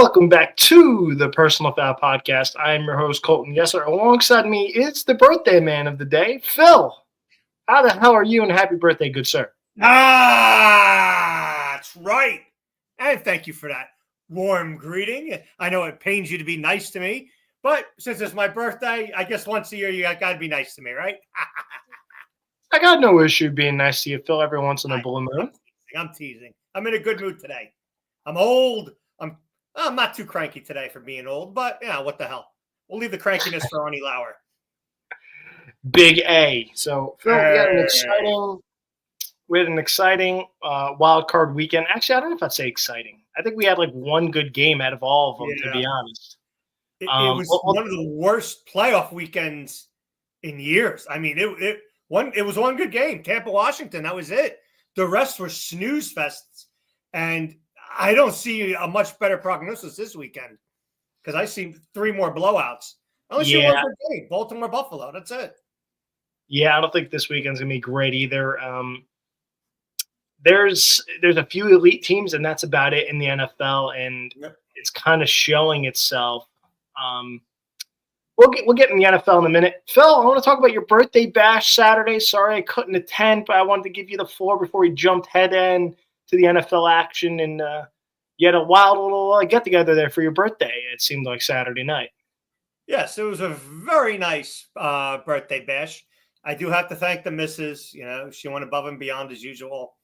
Welcome back to the Personal Foul Podcast. I am your host, Colton. Yes, sir. Alongside me is the birthday man of the day, Phil. How the hell are you, and happy birthday, good sir? That's right. And thank you for that warm greeting. I know it pains you to be nice to me, but since it's my birthday, I guess once a year you got to be nice to me, right? I got no issue being nice to you, Phil, every once in a blue moon. I'm teasing. I'm in a good mood today. I'm old. I'm not too cranky today for being old, but yeah, what the hell? We'll leave the crankiness for Arnie Lauer. Big A. So, Phil, we had an exciting wildcard weekend. Actually, I don't know if I'd say exciting. I think we had like one good game out of all of them, to be honest. It was one of the worst playoff weekends in years. I mean, it was one good game. Tampa, Washington, that was it. The rest were snooze fests, and I don't see a much better prognosis this weekend because I see three more blowouts. I only see one good game, Baltimore, Buffalo. That's it. Yeah, I don't think this weekend's gonna be great either. There's a few elite teams, and that's about it in the NFL, and it's kind of showing itself. We'll get in the NFL in a minute. Phil, I want to talk about your birthday bash Saturday. Sorry I couldn't attend, but I wanted to give you the floor before we jumped head in to the NFL action, and you had a wild little get-together there for your birthday, it seemed like Saturday night. Yes, it was a very nice birthday bash. I do have to thank the missus. You know, she went above and beyond as usual.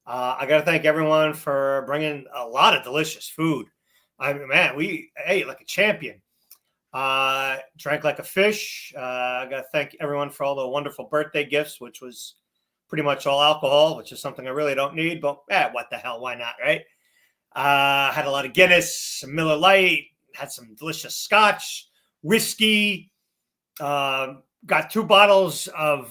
I got to thank everyone for bringing a lot of delicious food. I mean, man, we ate like a champion. Drank like a fish. I got to thank everyone for all the wonderful birthday gifts, which was pretty much all alcohol, which is something I really don't need, but what the hell, why not, right? Had a lot of Guinness, some Miller Lite, had some delicious scotch, whiskey, got 2 bottles of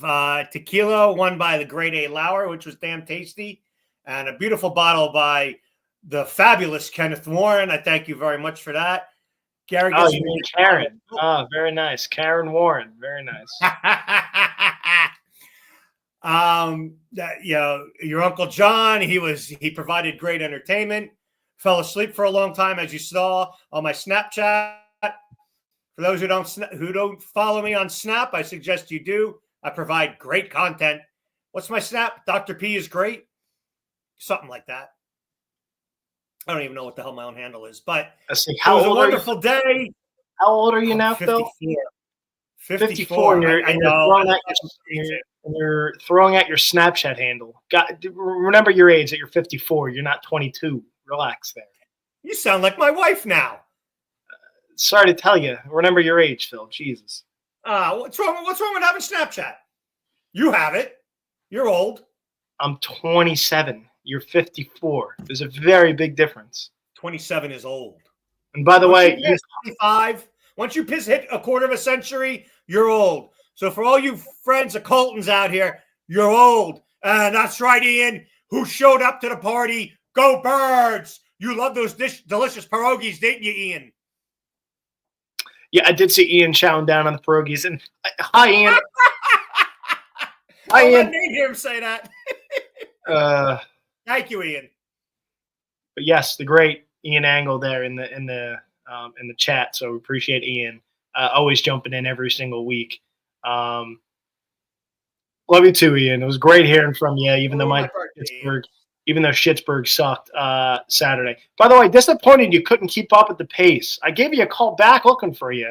tequila, one by the Grade A Lauer, which was damn tasty, and a beautiful bottle by the fabulous Kenneth Warren. I thank you very much for that. Gary, you mean Karen. Oh, very nice. Karen Warren. Very nice. Your Uncle John, he provided great entertainment. Fell asleep for a long time, as you saw on my Snapchat. For those who don't follow me on Snap, I suggest you do. I provide great content. What's my Snap? Dr. P is great. Something like that. I don't even know what the hell my own handle is, but it was a wonderful day. How old are you now, 54. Phil? 54. You're throwing out your Snapchat handle. Remember your age that you're 54. You're not 22. Relax there. You sound like my wife now. Sorry to tell you. Remember your age, Phil. Jesus. What's wrong with having Snapchat? You have it. You're old. I'm 27. You're 54. There's a very big difference. 27 is old. And by the way, you're 25. Once you hit a quarter of a century, you're old. So for all you friends of Colton's out here, you're old. And that's right, Ian. Who showed up to the party? Go Birds! You love those delicious pierogies, didn't you, Ian? Yeah, I did see Ian chowing down on the pierogies. And hi, Ian. Hi, Ian. I didn't hear him say that. Thank you, Ian. But yes, the great Ian Angle there in the chat. So we appreciate Ian always jumping in every single week. Love you too, Ian. It was great hearing from you, even though Schittsburg sucked Saturday. By the way, disappointed you couldn't keep up at the pace. I gave you a call back looking for you.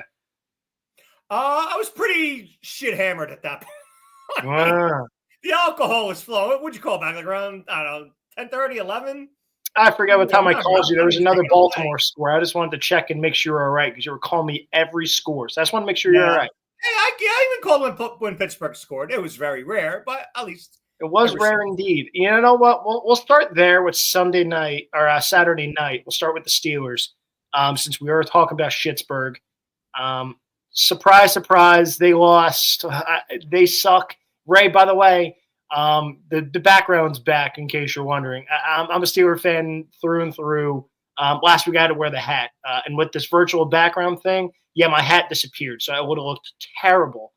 I was pretty shit hammered at that point. Wow. The alcohol was flowing. What'd you call back? Like around, I don't know, 10:30, 11? I forgot what time I called you. There was another Baltimore score. I just wanted to check and make sure you're all right because you were calling me every score. So I just want to make sure you're all right. Hey, I even called when Pittsburgh scored. It was very rare, but at least it was rare indeed. You know what? We'll start there with Sunday night or Saturday night. We'll start with the Steelers since we were talking about Schittsburg. Surprise, surprise, they lost. They suck. Ray, by the way, the background's back in case you're wondering. I'm a Steeler fan through and through. Last week I had to wear the hat. And with this virtual background thing, my hat disappeared. So I would have looked terrible.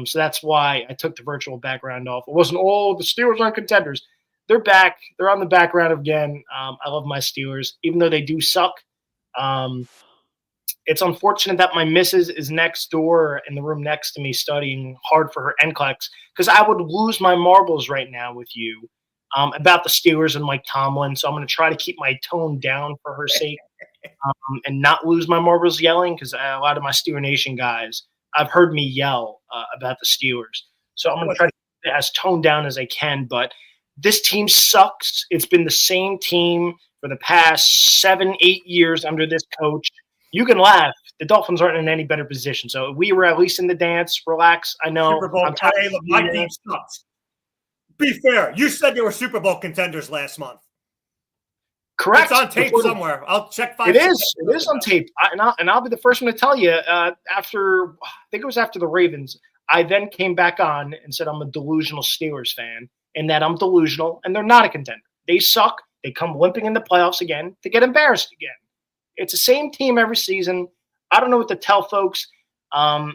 So that's why I took the virtual background off. It wasn't, the Steelers aren't contenders. They're back. They're on the background again. I love my Steelers. Even though they do suck, It's unfortunate that my missus is next door in the room next to me studying hard for her NCLEX because I would lose my marbles right now with you about the Steelers and Mike Tomlin. So I'm going to try to keep my tone down for her sake and not lose my marbles yelling because a lot of my Steeler Nation guys, I've heard me yell about the Steelers. So I'm going to try to keep it as toned down as I can. But this team sucks. It's been the same team for the past 7-8 years under this coach. You can laugh. The Dolphins aren't in any better position. So we were at least in the dance. Relax. I know. Super Bowl. Hey, look, my team sucks. Be fair. You said they were Super Bowl contenders last month. Correct. It's on tape somewhere. I'll check 5. It is on tape. And I'll be the first one to tell you. I think it was after the Ravens, I then came back on and said I'm a delusional Steelers fan and that I'm delusional and they're not a contender. They suck. They come limping in the playoffs again to get embarrassed again. It's the same team every season. I don't know what to tell folks. I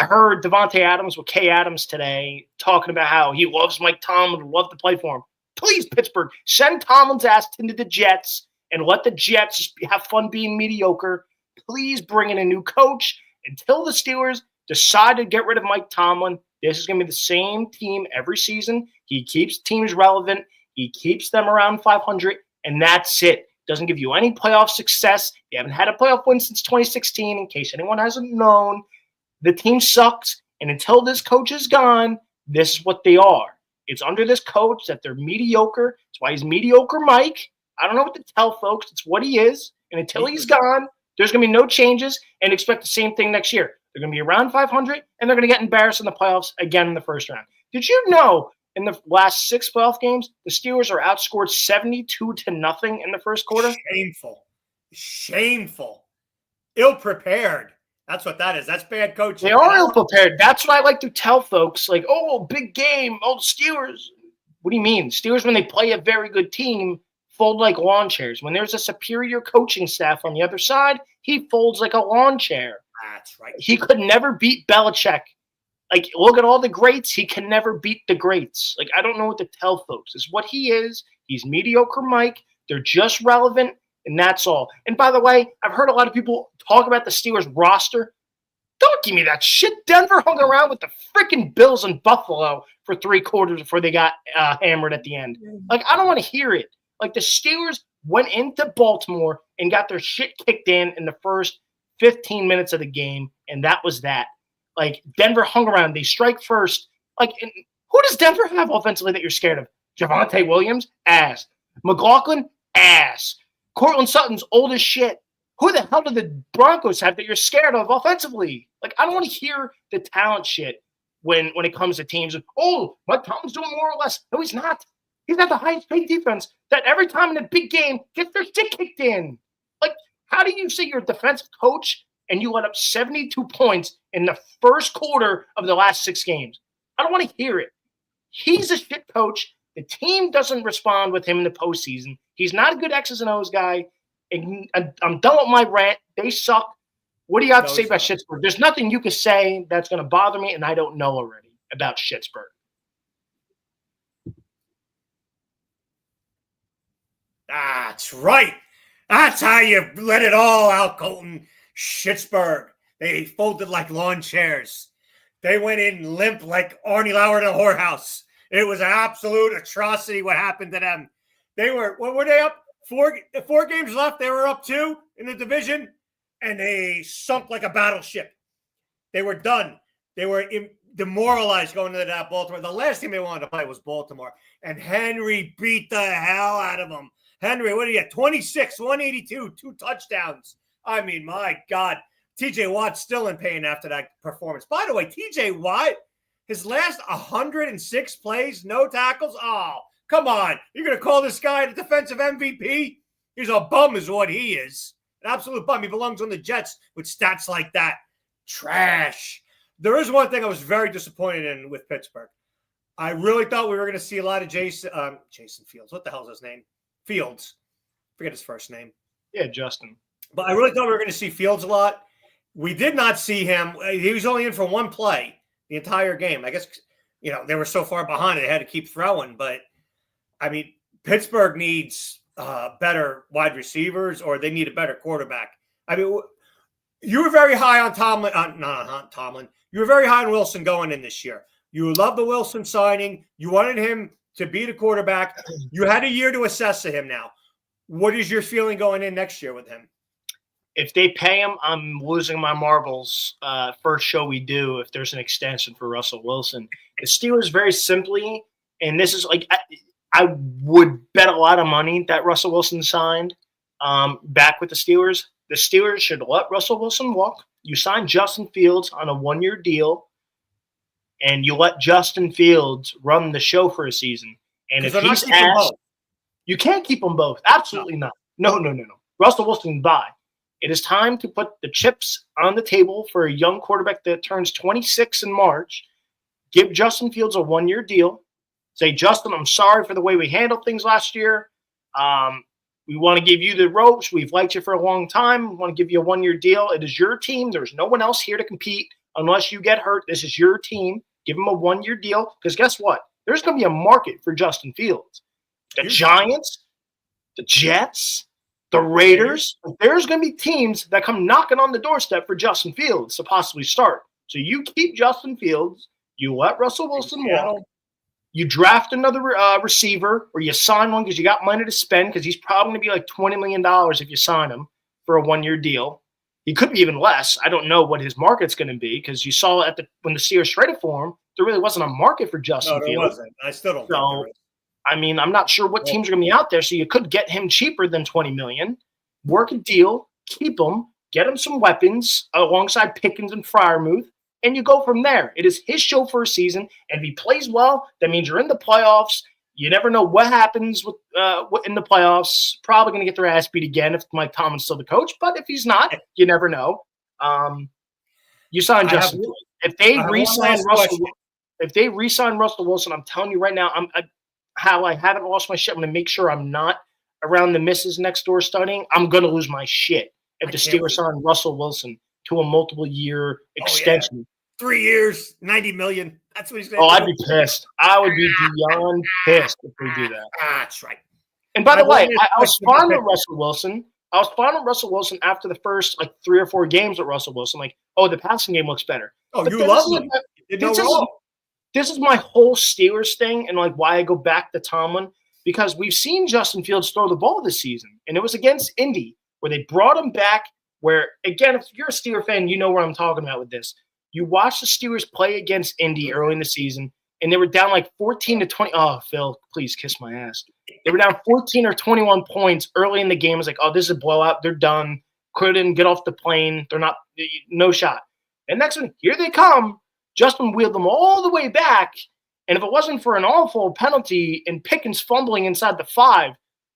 heard Devontae Adams with Kay Adams today talking about how he loves Mike Tomlin and would love to play for him. Please, Pittsburgh, send Tomlin's ass into the Jets and let the Jets just have fun being mediocre. Please bring in a new coach until the Steelers decide to get rid of Mike Tomlin. This is going to be the same team every season. He keeps teams relevant. He keeps them around 500, and that's it. Doesn't give you any playoff success. They haven't had a playoff win since 2016, in case anyone hasn't known. The team sucks, and until this coach is gone, this is what they are. It's under this coach that they're mediocre. That's why he's mediocre Mike. I don't know what to tell folks. It's what he is, and until he's gone, there's going to be no changes, and expect the same thing next year. They're going to be around 500, and they're going to get embarrassed in the playoffs again in the first round. Did you know in the last 6 playoff games, the Steelers are outscored 72-0 in the first quarter? Shameful. Ill-prepared. That's what that is. That's bad coaching. They are ill-prepared. That's what I like to tell folks. Like, oh, big game. Oh, Steelers. What do you mean? Steelers, when they play a very good team, fold like lawn chairs. When there's a superior coaching staff on the other side, he folds like a lawn chair. That's right. He could never beat Belichick. Like, look at all the greats. He can never beat the greats. Like, I don't know what to tell folks. It's what he is. He's mediocre Mike. They're just relevant, and that's all. And by the way, I've heard a lot of people talk about the Steelers roster. Don't give me that shit. Denver hung around with the freaking Bills in Buffalo for 3 quarters before they got hammered at the end. Like, I don't want to hear it. Like, the Steelers went into Baltimore and got their shit kicked in the first 15 minutes of the game, and that was that. Like, Denver hung around. They strike first. Like, who does Denver have offensively that you're scared of? Javonte Williams? Ass. McLaughlin? Ass. Cortland Sutton's old as shit. Who the hell do the Broncos have that you're scared of offensively? Like, I don't want to hear the talent shit when it comes to teams. Oh, Mike Tomlin's doing more or less. No, he's not. He's got the highest paid defense that every time in a big game gets their shit kicked in. Like, how do you say you're a defensive coach and you let up 72 points in the first quarter of the last 6 games? I don't want to hear it. He's a shit coach. The team doesn't respond with him in the postseason. He's not a good X's and O's guy. I'm done with my rant. They suck. What do you have to say about Schittsburg? There's nothing you can say that's going to bother me, and I don't know already about Schittsburg. That's right. That's how you let it all out, Colton. Schittsburg. They folded like lawn chairs. They went in limp like Arnie Lauer in a whorehouse. It was an absolute atrocity what happened to them. What were they up? 4 games left. They were up 2 in the division, and they sunk like a battleship. They were done. They were demoralized going into that Baltimore. The last team they wanted to play was Baltimore, and Henry beat the hell out of them. Henry, what do you get? 26, 182, 2 touchdowns. I mean, my God. TJ Watt's still in pain after that performance. By the way, TJ Watt, his last 106 plays, no tackles. Oh, come on. You're going to call this guy the defensive MVP? He's a bum is what he is. An absolute bum. He belongs on the Jets with stats like that. Trash. There is one thing I was very disappointed in with Pittsburgh. I really thought we were going to see a lot of Jason Fields. What the hell is his name? Fields. Forget his first name. Yeah, Justin. But I really thought we were going to see Fields a lot. We did not see him. He was only in for 1 play the entire game. I guess, they were so far behind, they had to keep throwing. But, I mean, Pittsburgh needs better wide receivers or they need a better quarterback. I mean, you were very high on Tomlin. Not Tomlin. You were very high on Wilson going in this year. You love the Wilson signing. You wanted him to be the quarterback. You had a year to assess him now. What is your feeling going in next year with him? If they pay him, I'm losing my marbles. First show we do if there's an extension for Russell Wilson. The Steelers, very simply, and this is like I would bet a lot of money that Russell Wilson signed back with the Steelers. The Steelers should let Russell Wilson walk. You sign Justin Fields on a 1-year deal, and you let Justin Fields run the show for a season. And if he's asked, you can't keep them both. Absolutely not. No. Russell Wilson, bye. It is time to put the chips on the table for a young quarterback that turns 26 in March. Give Justin Fields a 1-year deal. Say, Justin, I'm sorry for the way we handled things last year. We want to give you the ropes. We've liked you for a long time. We want to give you a 1-year deal. It is your team. There's no one else here to compete unless you get hurt. This is your team. Give him a 1-year deal because guess what? There's going to be a market for Justin Fields. The Giants, the Jets, the Raiders, there's going to be teams that come knocking on the doorstep for Justin Fields to possibly start. So you keep Justin Fields. You let Russell Wilson walk. You draft another receiver or you sign one because you got money to spend because he's probably going to be like $20 million if you sign him for a 1-year deal. He could be even less. I don't know what his market's going to be because you saw when the Steelers traded for him, there really wasn't a market for Justin Fields. No, there wasn't. I still don't think there is. I mean, I'm not sure what teams are going to be out there, so you could get him cheaper than $20 million, work a deal, keep him, get him some weapons alongside Pickens and Freiermuth, and you go from there. It is his show for a season, and if he plays well, that means you're in the playoffs. You never know what happens with in the playoffs. Probably going to get their ass beat again if Mike Tomlin's still the coach, but if he's not, you never know. You sign Justin. If they re-sign Russell Wilson, I'm telling you right now, how I haven't lost my shit. I'm going to make sure I'm not around the misses next door studying. I'm going to lose my shit if the Steelers sign Russell Wilson to a multiple-year extension. 3 years, $90 million. That's what he's going to do. I'd be pissed. I would be beyond pissed if they do that. That's right. And by the way, I was fine with Russell Wilson. I was fine with Russell Wilson after the first 3 or 4 games with Russell Wilson. The passing game looks better. Oh, but you love him. This is my whole Steelers thing and why I go back to Tomlin because we've seen Justin Fields throw the ball this season, and it was against Indy where they brought him back where, again, if you're a Steelers fan, you know what I'm talking about with this. You watch the Steelers play against Indy early in the season, and they were down 14-20. Oh, Phil, please kiss my ass. They were down 14 or 21 points early in the game. I was like, oh, this is a blowout. They're done. Couldn't get off the plane. They're not – no shot. And next one, here they come. Justin wheeled them all the way back, and if it wasn't for an awful penalty and Pickens fumbling inside the 5,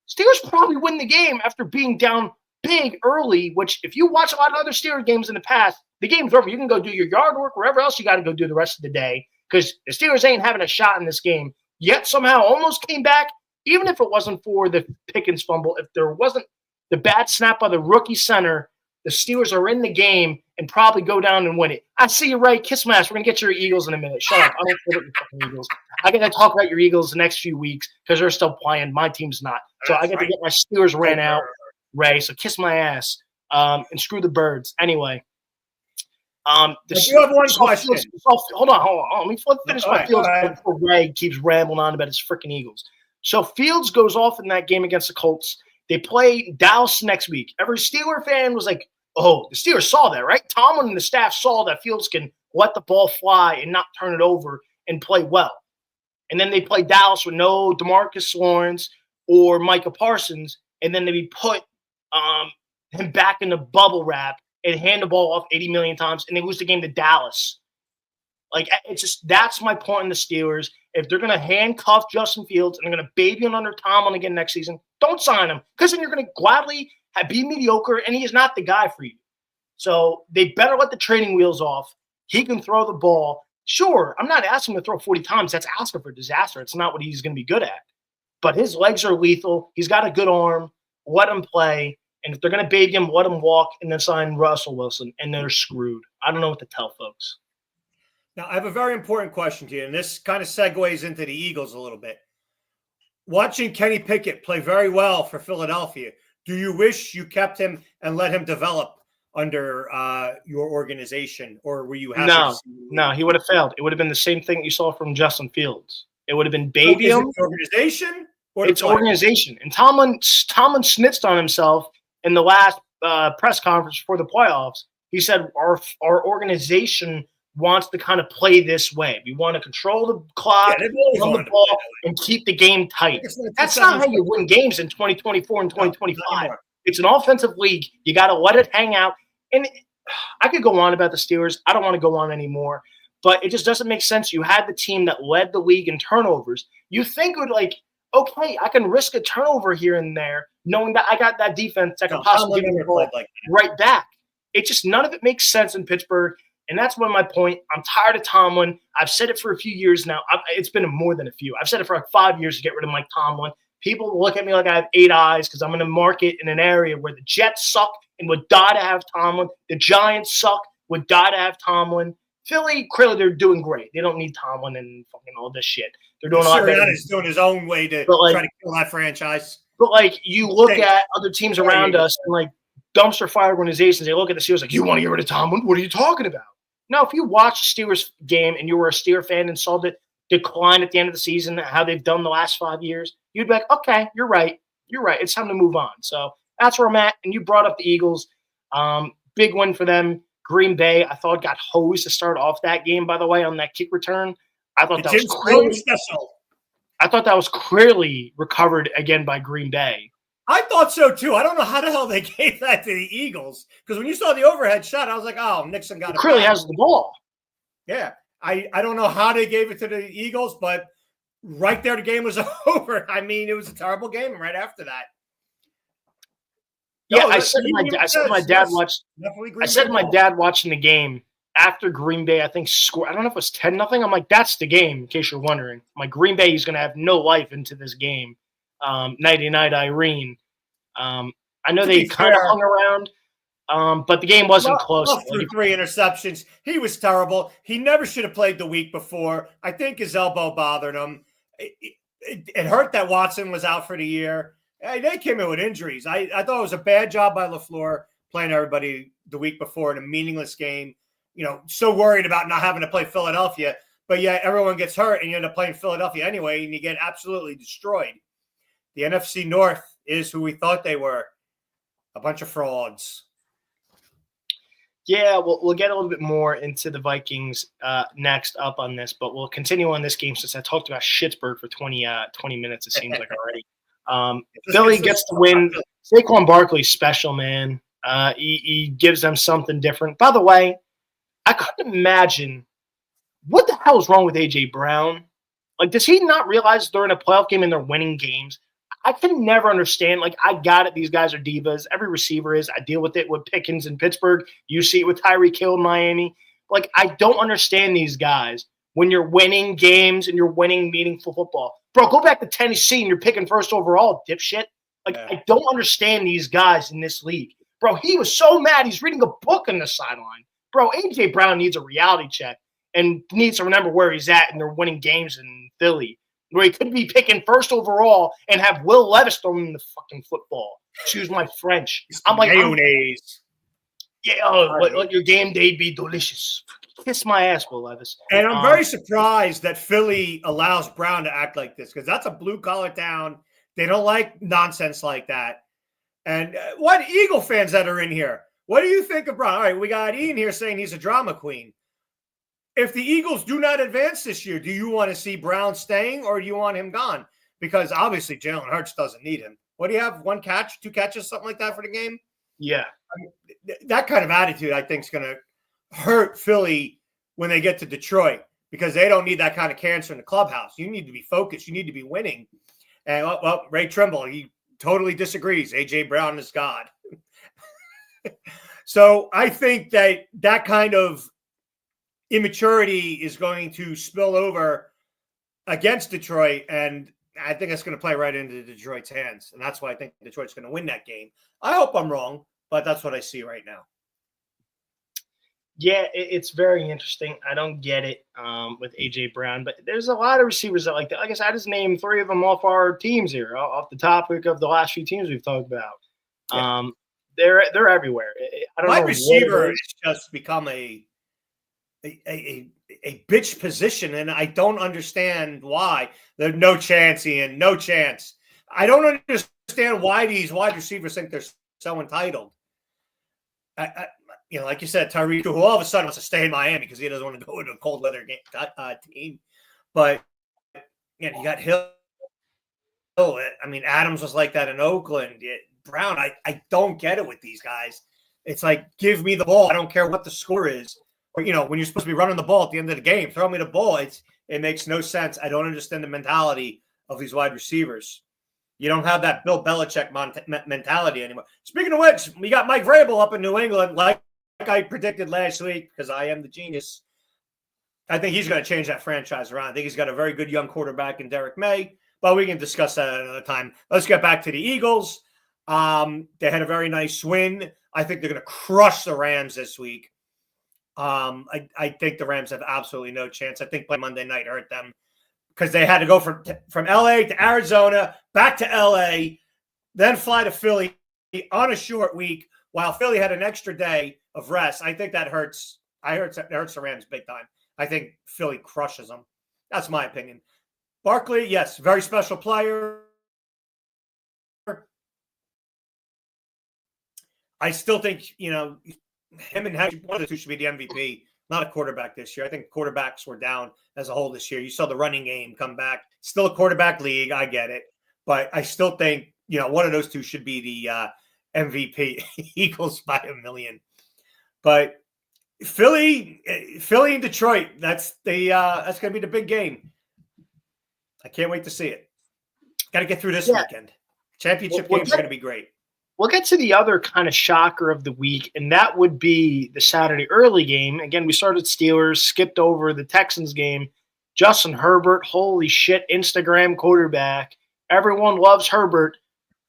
Steelers probably win the game after being down big early, which if you watch a lot of other Steelers games in the past, the game's over. You can go do your yard work, wherever else you got to go do the rest of the day because the Steelers ain't having a shot in this game, yet somehow almost came back, even if it wasn't for the Pickens fumble. If there wasn't the bad snap by the rookie center, the Steelers are in the game and probably go down and win it. I see you, Ray. Kiss my ass. We're going to get your Eagles in a minute. Shut up. I don't care about your fucking Eagles. I got to talk about your Eagles the next few weeks because they're still playing. My team's not. So I got to get my Steelers ran out, Ray. So kiss my ass and screw the birds. Anyway. You have one question. Hold on. Let me finish my Fields before Ray keeps rambling on about his freaking Eagles. So Fields goes off in that game against the Colts. They play Dallas next week. Every Steeler fan was like, oh, the Steelers saw that, right? Tomlin and the staff saw that Fields can let the ball fly and not turn it over and play well. And then they play Dallas with no DeMarcus Lawrence or Micah Parsons, and then they put him back in the bubble wrap and hand the ball off 80 million times, and they lose the game to Dallas. It's just that's my point in the Steelers. If they're going to handcuff Justin Fields and they're going to baby him under Tomlin again next season, don't sign him because then you're going to gladly be mediocre, and he is not the guy for you. So they better let the training wheels off. He can throw the ball. Sure, I'm not asking him to throw 40 times. That's asking for disaster. It's not what he's going to be good at. But his legs are lethal. He's got a good arm. Let him play. And if they're going to baby him, let him walk and then sign Russell Wilson, and they're screwed. I don't know what to tell folks. Now, I have a very important question to you, and this kind of segues into the Eagles a little bit. watching Kenny Pickett play very well for Philadelphia, do you wish you kept him and let him develop under your organization, or were you happy to see him No, leave? he would have failed. It would have been the same thing you saw from Justin Fields. It would have been So baby is it him. the organization or the It's player? organization. And Tomlin snitched on himself in the last press conference before the playoffs. He said our organization wants to kind of play this way. We want to control the clock, Yeah, they've always run wanted the to play ball, that way. and keep the game tight. It's not That's not how you 7-7. win games in 2024 and No, not 2025. anymore. It's an offensive league. You got to let it hang out. And I could go on about the Steelers. I don't want to go on anymore. But it just doesn't make sense. You had the team that led the league in turnovers. You think it would okay, I can risk a turnover here and there, knowing that I got that defense that can possibly give me the ball like right back. It just none of it makes sense in Pittsburgh. And that's one of my point. I'm tired of Tomlin. I've said it for a few years now. It's been more than a few. I've said it for like 5 years to get rid of Mike Tomlin. People look at me like I have 8 eyes because I'm in a market in an area where the Jets suck and would die to have Tomlin. The Giants suck, would die to have Tomlin. Philly, clearly, they're doing great. They don't need Tomlin and fucking all this shit. They're doing a lot better. Sirianni's doing his own way to try to kill that franchise. But you look at other teams around us and dumpster fire organizations, they look at the Steelers like, you want to get rid of Tomlin? What are you talking about? Now, if you watch the Steelers game and you were a Steelers fan and saw the decline at the end of the season, how they've done the last 5 years, you'd be like, okay, you're right. You're right. It's time to move on. So that's where I'm at. And you brought up the Eagles. Big win for them. Green Bay, I thought, got hosed to start off that game, by the way, on that kick return. I thought that was clearly special. I thought that was clearly recovered again by Green Bay. I thought so too. I don't know how the hell they gave that to the Eagles, because when you saw the overhead shot, I was like, "Oh, Nixon got it." Clearly has the ball. Yeah, I don't know how they gave it to the Eagles, but right there, the game was over. I mean, it was a terrible game right after that. Yeah, I said to my dad watching the game after Green Bay, I think scored. I don't know if it was 10-0. I'm like, that's the game. In case you're wondering, my Green Bay is going to have no life into this game. Nighty night, Irene. I know they kind of hung around, but the game wasn't close. Threw 3 interceptions. He was terrible. He never should have played the week before. I think his elbow bothered him. It hurt that Watson was out for the year. They came in with injuries. I thought it was a bad job by LaFleur playing everybody the week before in a meaningless game. So worried about not having to play Philadelphia, but yeah, everyone gets hurt and you end up playing Philadelphia anyway, and you get absolutely destroyed. The NFC North is who we thought they were. A bunch of frauds. Yeah, we'll get a little bit more into the Vikings next up on this, but we'll continue on this game since I talked about Schittsburg for 20 minutes, it seems like already. Philly gets the win. Saquon Barkley's special, man. He gives them something different. By the way, I couldn't imagine what the hell is wrong with A.J. Brown. Does he not realize they're in a playoff game and they're winning games? I can never understand. I got it. These guys are divas. Every receiver is. I deal with it with Pickens in Pittsburgh. You see it with Tyreek Hill in Miami. I don't understand these guys when you're winning games and you're winning meaningful football. Bro, go back to Tennessee and you're picking first overall, dipshit. I don't understand these guys in this league. Bro, he was so mad. He's reading a book on the sideline. Bro, A.J. Brown needs a reality check and needs to remember where he's at and they're winning games in Philly, where he could be picking first overall and have Will Levis throwing him the fucking football. Excuse my French. I'm like, mayonnaise. Let your game day be delicious. Kiss my ass, Will Levis. And I'm very surprised that Philly allows Brown to act like this, because that's a blue-collar town. They don't like nonsense like that. And what Eagle fans that are in here, what do you think of Brown? All right, we got Ian here saying he's a drama queen. If the Eagles do not advance this year, do you want to see Brown staying or do you want him gone? Because obviously Jalen Hurts doesn't need him. What do you have? 1 catch, 2 catches, something like that for the game? Yeah. That kind of attitude, I think, is going to hurt Philly when they get to Detroit, because they don't need that kind of cancer in the clubhouse. You need to be focused. You need to be winning. And, well, Ray Trimble, he totally disagrees. A.J. Brown is God. So I think that kind of immaturity is going to spill over against Detroit, and I think it's going to play right into Detroit's hands, and that's why I think Detroit's going to win that game. I hope I'm wrong, but that's what I see right now. Yeah, it's very interesting. I don't get it with AJ Brown, but there's a lot of receivers that like that. Like I said, I just named three of them off our teams here, off the topic of the last few teams we've talked about. Yeah. They're everywhere. I don't Wide know what receiver it has is. just become a bitch position, and I don't understand why. There's no chance, Ian. No chance. I don't understand why these wide receivers think they're so entitled. I like you said, Tyreek, who all of a sudden wants to stay in Miami because he doesn't want to go into a cold weather team. But you got Hill. I mean, Adams was like that in Oakland. Brown, I don't get it with these guys. It's like, give me the ball. I don't care what the score is. Or, when you're supposed to be running the ball at the end of the game, throw me the ball. It makes no sense. I don't understand the mentality of these wide receivers. You don't have that Bill Belichick mentality anymore. Speaking of which, we got Mike Vrabel up in New England, like I predicted last week, because I am the genius. I think he's going to change that franchise around. I think he's got a very good young quarterback in Derek May, but we can discuss that another time. Let's get back to the Eagles. They had a very nice win. I think they're going to crush the Rams this week. I think the Rams have absolutely no chance. I think playing Monday night hurt them because they had to go from LA to Arizona, back to LA, then fly to Philly on a short week while Philly had an extra day of rest. I think that hurts. It hurts the Rams big time. I think Philly crushes them. That's my opinion. Barkley, yes, very special player. I still think, him and one of the two should be the MVP, not a quarterback this year. I think quarterbacks were down as a whole this year. You saw the running game come back. Still a quarterback league. I get it. But I still think, one of those two should be the MVP. Eagles by a million. But Philly and Detroit, that's going to be the big game. I can't wait to see it. Got to get through this weekend. Championship games are going to be great. We'll get to the other kind of shocker of the week, and that would be the Saturday early game. Again, we started Steelers, skipped over the Texans game. Justin Herbert, holy shit, Instagram quarterback. Everyone loves Herbert.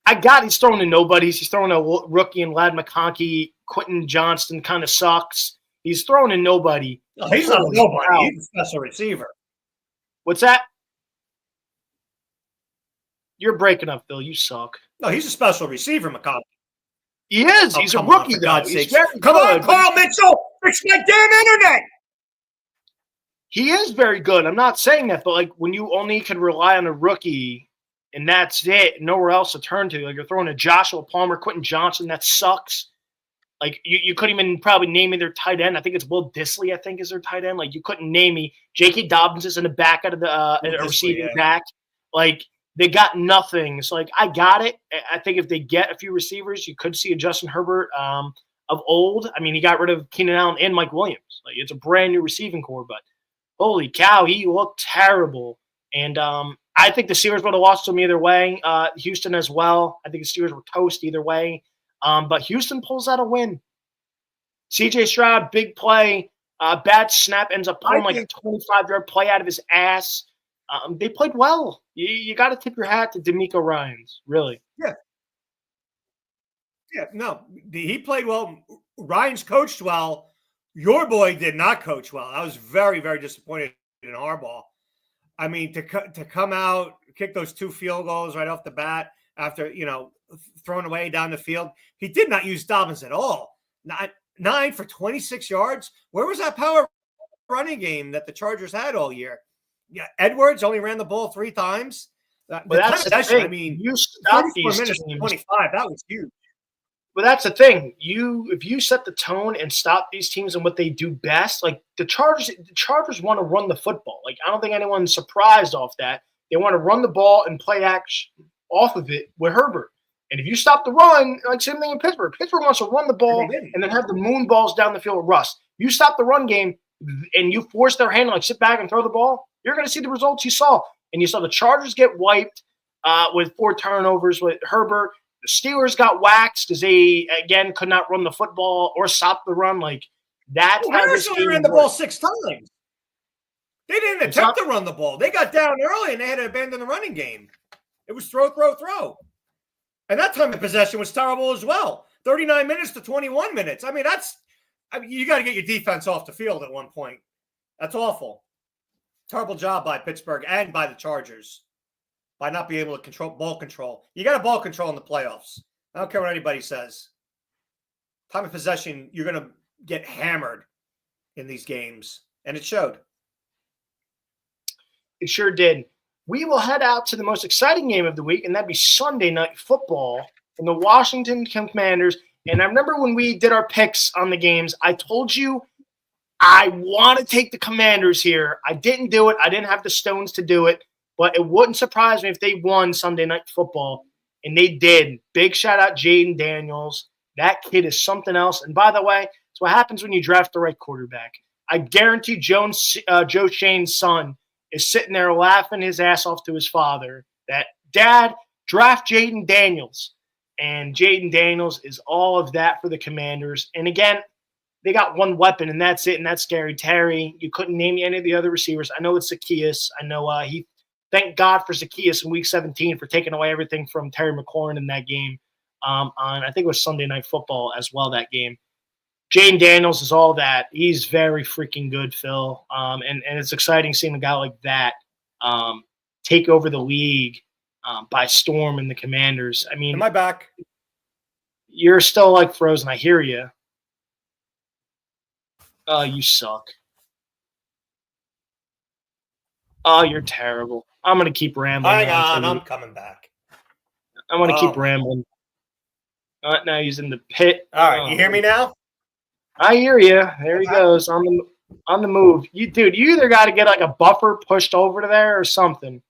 He's throwing to nobodies. He's throwing a rookie and Lad McConkey. Quentin Johnston kind of sucks. He's throwing to nobody. No, he's not a nobody. He's a special receiver. What's that? You're breaking up, Phil. You suck. No, he's a special receiver, McConkey. He is. He's a rookie, though. Come on, Carl Mitchell. Fix my damn internet. He is very good. I'm not saying that, but like when you only can rely on a rookie and that's it, nowhere else to turn to. Like you're throwing a Joshua Palmer, Quentin Johnson, that sucks. Like you couldn't even probably name me their tight end. I think it's Will Dissly, I think, is their tight end. Like you couldn't name me. J.K. Dobbins is in the back out of the receiving back. Like they got nothing. So like I got it. I think if they get a few receivers, you could see a Justin Herbert of old. I mean, he got rid of Keenan Allen and Mike Williams. Like it's a brand new receiving core, but holy cow, he looked terrible. And I think the Steelers would have lost to him either way. Houston as well. I think the Steelers were toast either way. But Houston pulls out a win. C.J. Stroud, big play. Bad snap, ends up pulling like a 25-yard play out of his ass. They played well. You got to tip your hat to D'Amico Ryans, really. Yeah. Yeah, no, he played well. Ryans coached well. Your boy did not coach well. I was very, very disappointed in Harbaugh. I mean, to come out, kick those 2 field goals right off the bat after, thrown away down the field. He did not use Dobbins at all. 9 for 26 yards. Where was that power running game that the Chargers had all year? Yeah, Edwards only ran the ball 3 times. But that's the thing. I mean, you stop 34 these minutes teams. 25. That was huge. But that's the thing. If you set the tone and stop these teams and what they do best, like the Chargers want to run the football. Like I don't think anyone's surprised off that. They want to run the ball and play action off of it with Herbert. And if you stop the run, like same thing in Pittsburgh. Pittsburgh wants to run the ball and then have the moon balls down the field with Russ. You stop the run game and you force their hand to like sit back and throw the ball, you're going to see the results you saw. And you saw the Chargers get wiped with 4 turnovers with Herbert. The Steelers got waxed because they, again, could not run the football or stop the run. Like, that's how this game ran the ball 6 times. They didn't attempt to run the ball. They got down early, and they had to abandon the running game. It was throw, throw, throw. And that time of possession was terrible as well. 39 minutes to 21 minutes. I mean, I mean, you got to get your defense off the field at one point. That's awful. Terrible job by Pittsburgh and by the Chargers by not being able to control ball control. You got to ball control in the playoffs. I don't care what anybody says. Time of possession, you're going to get hammered in these games, and it showed. It sure did. We will head out to the most exciting game of the week, and that'd be Sunday Night Football from the Washington Commanders. And I remember when we did our picks on the games, I told you I want to take the Commanders here. I didn't do it. I didn't have the stones to do it, but it wouldn't surprise me if they won Sunday Night Football, and they did. Big shout-out Jaden Daniels. That kid is something else. And by the way, it's what happens when you draft the right quarterback. I guarantee Joe Shane's son is sitting there laughing his ass off to his father that, Dad, draft Jaden Daniels. And Jaden Daniels is all of that for the Commanders. And again, they got one weapon, and that's it, and that's Scary Terry. You couldn't name any of the other receivers. I know it's Zacchaeus. I know thank God for Zacchaeus in Week 17 for taking away everything from Terry McLaurin in that game. On I think it was Sunday Night Football as well, that game. Jaden Daniels is all that. He's very freaking good, Phil. And it's exciting seeing a guy like that take over the league by storm in the Commanders. I mean, am I back? You're still like frozen. I hear you. Oh, you suck. Oh, you're terrible. I'm going to keep rambling. Hang on, I'm coming back. I'm going to keep rambling. Now he's in the pit. All right, you hear me now? I hear you. There he goes on the move. You either got to get like a buffer pushed over to there or something.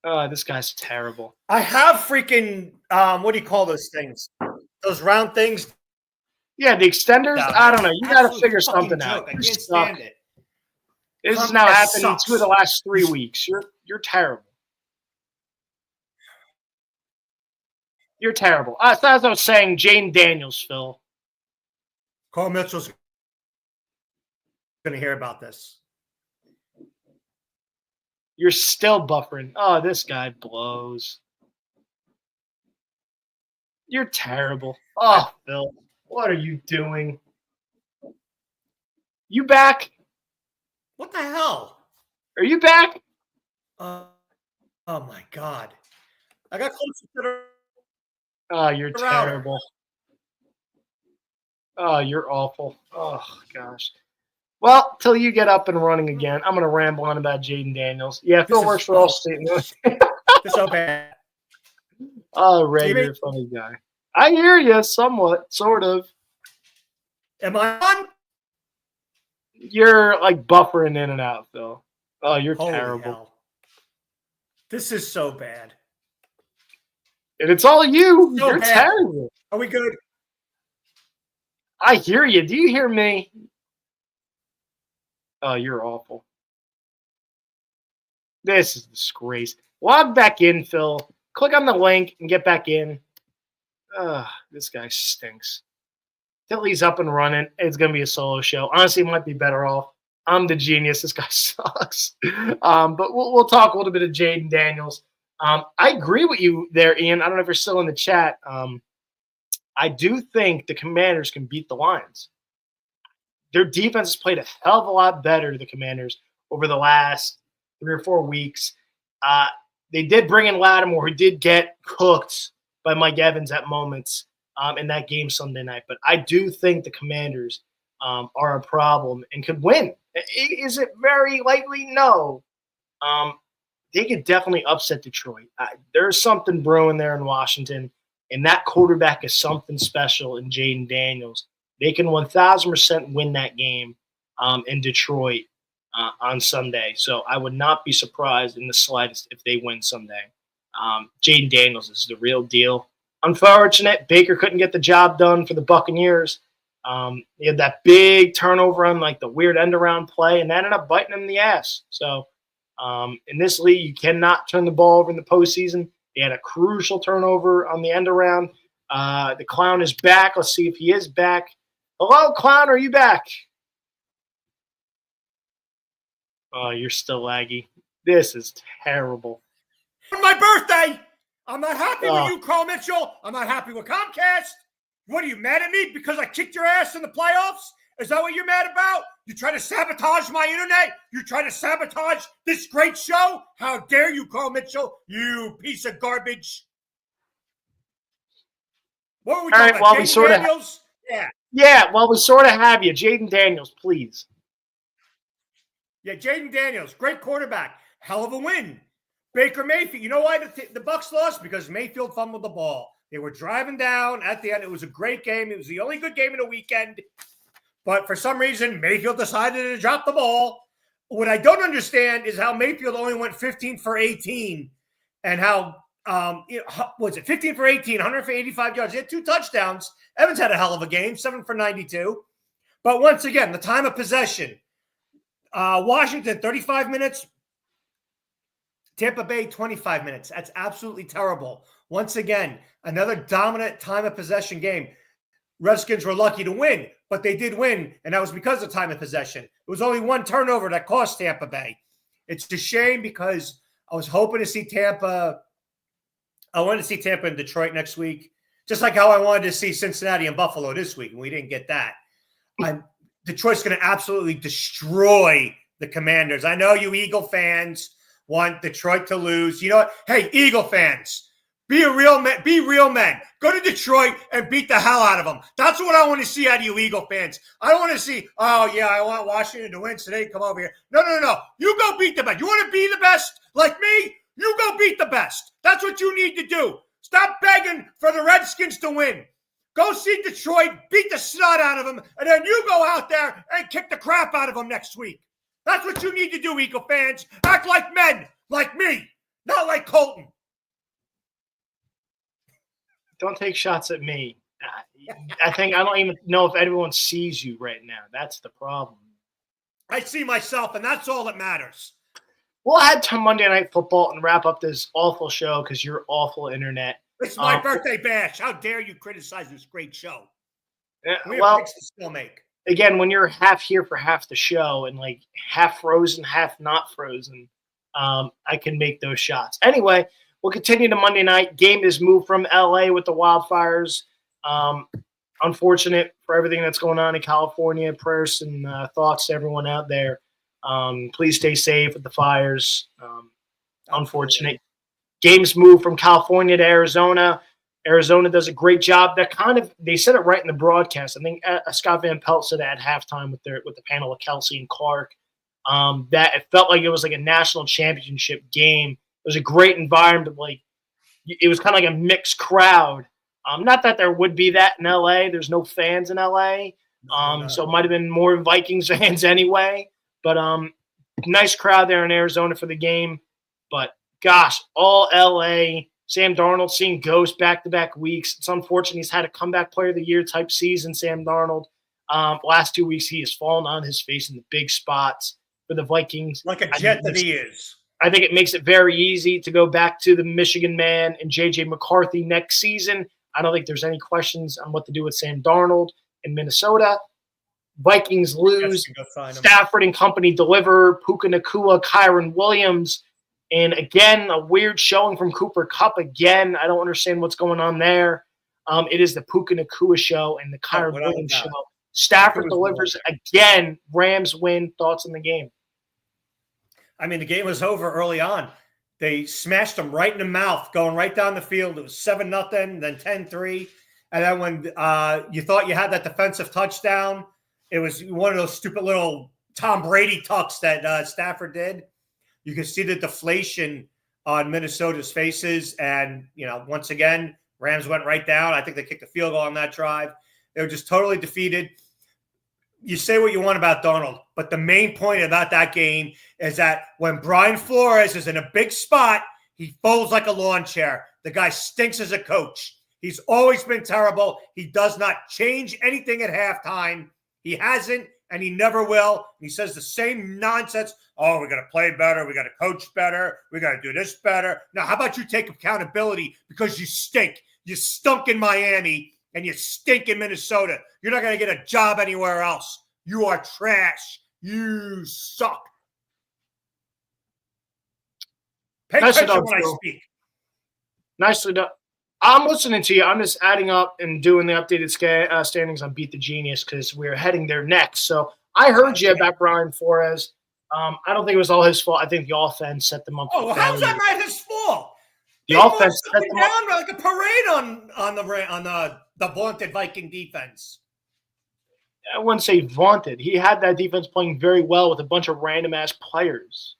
Oh, this guy's terrible. I have freaking what do you call those things? Those round things. Yeah, the extenders. I don't know. You got to figure something out. I can't stand it. This has now happened in 2 of the last 3 weeks. You're terrible. You're terrible. As I was saying, Jaden Daniels, Phil. Carl Mitchell's going to hear about this. You're still buffering. Oh, this guy blows. You're terrible. Oh, Phil, what are you doing? You back? What the hell? Are you back? Oh my God. I got close to the... Oh, you're terrible. Oh, you're awful. Oh, gosh. Well, till you get up and running again, I'm going to ramble on about Jaden Daniels. Yeah, Phil works for Allstate. This is so bad. Oh, Ray, you're a funny guy. I hear you somewhat, sort of. Am I on? You're like buffering in and out, Phil. Oh, you're terrible. Hell. This is so bad. And it's all you. So you're bad. terrible. Are we good? I hear you. Do you hear me? Oh, you're awful. This is a disgrace. Log back in, Phil. Click on the link and get back in. This guy stinks. Till he's up and running, it's going to be a solo show. Honestly, it might be better off. I'm the genius. This guy sucks. But we'll talk a little bit of Jaden Daniels. I agree with you there, Ian. I don't know if you're still in the chat. I do think the Commanders can beat the Lions. Their defense has played a hell of a lot better, the Commanders, over the last 3 or 4 weeks. They did bring in Lattimore, who did get cooked by Mike Evans at moments in that game Sunday night. But I do think the Commanders are a problem and could win. Is it very likely? No. They could definitely upset Detroit. There's something brewing there in Washington, and that quarterback is something special in Jaden Daniels. They can 1,000% win that game in Detroit on Sunday. So I would not be surprised in the slightest if they win Sunday. Jaden Daniels is the real deal. Unfortunate, Baker couldn't get the job done for the Buccaneers. He had that big turnover on like the weird end-around play, and that ended up biting him in the ass. So in this league, you cannot turn the ball over in the postseason. They had a crucial turnover on the end-around. The Clown is back. Let's see if he is back. Hello, Clown. Are you back? Oh, you're still laggy. This is terrible. On my birthday, I'm not happy with you, Carl Mitchell. I'm not happy with Comcast. What are you mad at me because I kicked your ass in the playoffs? Is that what you're mad about? You try to sabotage my internet? You try to sabotage this great show? How dare you, Carl Mitchell? You piece of garbage. What were we talking about? Jaden Daniels? Yeah, well, we sort of have you. Jaden Daniels, please. Yeah, Jaden Daniels, great quarterback. Hell of a win. Baker Mayfield. You know why the Bucs lost? Because Mayfield fumbled the ball. They were driving down at the end. It was a great game. It was the only good game of the weekend. But for some reason, Mayfield decided to drop the ball. What I don't understand is how Mayfield only went 15 for 18 and how, was it 15 for 18, 185 yards. He had 2 touchdowns. Evans had a hell of a game, 7 for 92. But once again, the time of possession. Washington, 35 minutes. Tampa Bay, 25 minutes. That's absolutely terrible. Once again, another dominant time of possession game. Redskins were lucky to win, but they did win, and that was because of time of possession. It was only 1 turnover that cost Tampa Bay. It's a shame because I was hoping to see Tampa. I wanted to see Tampa in Detroit next week, just like how I wanted to see Cincinnati and Buffalo this week, and we didn't get that. Detroit's going to absolutely destroy the Commanders. I know you Eagle fans want Detroit to lose. You know what? Hey, Eagle fans, be real men. Go to Detroit and beat the hell out of them. That's what I want to see out of you Eagle fans. I don't want to see, oh, yeah, I want Washington to win, so they come over here. No. You go beat the best. You want to be the best like me? You go beat the best. That's what you need to do. Stop begging for the Redskins to win. Go see Detroit, beat the snot out of them, and then you go out there and kick the crap out of them next week. That's what you need to do, Eagle fans. Act like men, like me, not like Colton. Don't take shots at me. I don't even know if anyone sees you right now. That's the problem. I see myself, and that's all that matters. We'll head to Monday Night Football and wrap up this awful show because you're awful internet. It's my birthday bash. How dare you criticize this great show? Well, to still make. Again, when you're half here for half the show and like half frozen, half not frozen, I can make those shots. Anyway, we'll continue to Monday night. Game is moved from LA with the wildfires. Unfortunate for everything that's going on in California. Prayers and thoughts to everyone out there. Please stay safe with the fires. Unfortunate. Games move from California to Arizona. Arizona does a great job. They said it right in the broadcast. I think Scott Van Pelt said at halftime with the panel of Kelsey and Clark that it felt like it was like a national championship game. It was a great environment. Like it was kind of like a mixed crowd. Not that there would be that in LA. There's no fans in LA, so it might have been more Vikings fans anyway. But nice crowd there in Arizona for the game. But gosh, all LA. Sam Darnold seeing ghosts back-to-back weeks. It's unfortunate he's had a comeback player of the year type season, Sam Darnold. Last 2 weeks, he has fallen on his face in the big spots for the Vikings. Like a jet that he is. I think it makes it very easy to go back to the Michigan man and J.J. McCarthy next season. I don't think there's any questions on what to do with Sam Darnold in Minnesota. Vikings lose. Stafford and company deliver. Puka Nacua, Kyron Williams. And again, a weird showing from Cooper Kupp again. I don't understand what's going on there. It is the Puka Nacua show and the Kyron Williams show. Stafford delivers again. Rams win. Thoughts on the game? I mean, the game was over early on. They smashed them right in the mouth, going right down the field. It was 7-0, then 10-3. And then when you thought you had that defensive touchdown, it was one of those stupid little Tom Brady tucks that Stafford did. You can see the deflation on Minnesota's faces. And, once again, Rams went right down. I think they kicked a field goal on that drive. They were just totally defeated. You say what you want about Darnold, but the main point about that game is that when Brian Flores is in a big spot, he folds like a lawn chair. The guy stinks as a coach. He's always been terrible. He does not change anything at halftime. He hasn't. And he never will. He says the same nonsense. Oh, we got to play better. We got to coach better. We got to do this better. Now, how about you take accountability because you stink? You stunk in Miami and you stink in Minnesota. You're not going to get a job anywhere else. You are trash. You suck. Pay attention when I speak. Nicely done. I'm listening to you. I'm just adding up and doing the updated standings on Beat the Genius because we're heading there next. So I heard you about Brian Flores. I don't think it was all his fault. I think the offense set them up. Oh, well, how's that not his fault? The offense set them down like a parade on the vaunted Viking defense. I wouldn't say vaunted. He had that defense playing very well with a bunch of random-ass players.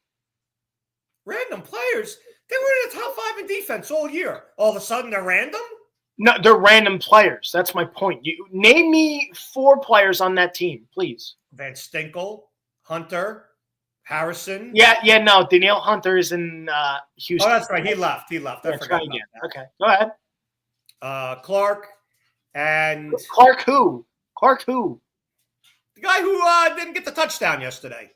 Random players? They were in the top 5 in defense all year. All of a sudden, they're random? No, they're random players. That's my point. You name me 4 players on that team, please. Van Stinkel, Hunter, Harrison. Yeah, no. Danielle Hunter is in Houston. Oh, that's right. He left. I forgot about that. Okay, go ahead. Clark and... Clark who? The guy who didn't get the touchdown yesterday.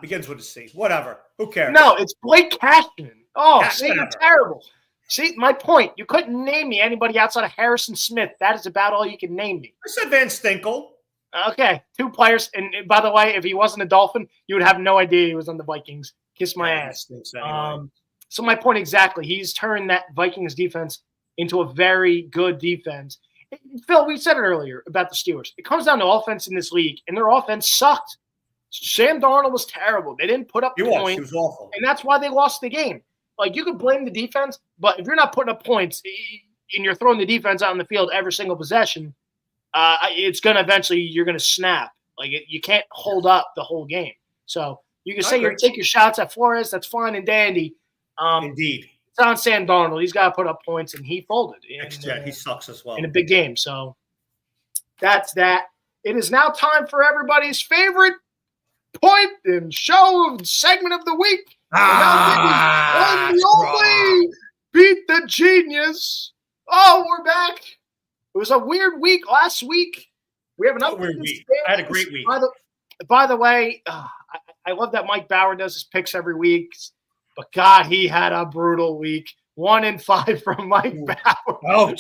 Begins with a C. Whatever. Who cares? No, it's Blake Cashman. Oh, Yeah, you're terrible. See, my point. You couldn't name me anybody outside of Harrison Smith. That is about all you can name me. I said Van Stinkel. Okay, 2 players. And by the way, if he wasn't a Dolphin, you would have no idea he was on the Vikings. Kiss my ass. Anyway. So my point exactly. He's turned that Vikings defense into a very good defense. Phil, we said it earlier about the Steelers. It comes down to offense in this league, and their offense sucked. Sam Darnold was terrible. They didn't put up points. He was awful. And that's why they lost the game. Like, you could blame the defense, but if you're not putting up points and you're throwing the defense out on the field every single possession, it's going to eventually – you're going to snap. Like, you can't hold up the whole game. So you can say you take your shots at Flores. That's fine and dandy. Indeed. It's on Sam Darnold. He's got to put up points, and he folded. He sucks as well. In a big game. So that's that. It is now time for everybody's favorite point and show of segment of the week. And the only Beat the Genius. Oh, we're back. It was a weird week last week. We have another weird week. I had a great week. By the way, I love that Mike Bauer does his picks every week. But God, he had a brutal week. 1-5 from Mike Bauer.